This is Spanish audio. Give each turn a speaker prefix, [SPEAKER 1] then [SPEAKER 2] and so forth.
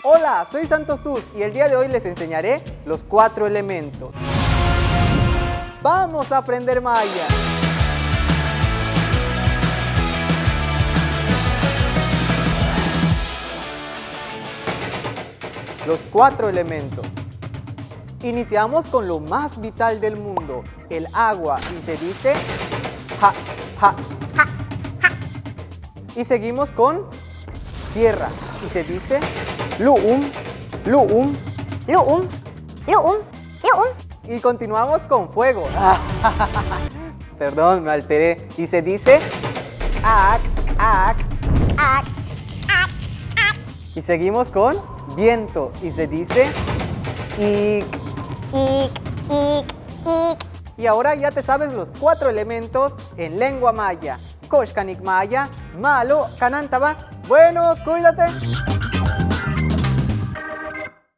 [SPEAKER 1] Hola, soy Santos Tuz y el día de hoy les enseñaré los 4 elementos. ¡Vamos a aprender maya! Los 4 elementos. Iniciamos con lo más vital del mundo, el agua, y se dice ha, ha, ha, ha. Y seguimos con tierra, y se dice lu'um, lu'um,
[SPEAKER 2] lu'um, lu'um, lu'um.
[SPEAKER 1] y continuamos con fuego. Perdón, me alteré. Y se dice ak, ak,
[SPEAKER 2] Ak, ak, ak.
[SPEAKER 1] y seguimos con viento, y se dice ik.
[SPEAKER 2] Ik, ik, ik.
[SPEAKER 1] Y ahora ya te sabes los 4 elementos en lengua maya. Koshkanik maya, malo, kanantaba. Bueno, cuídate.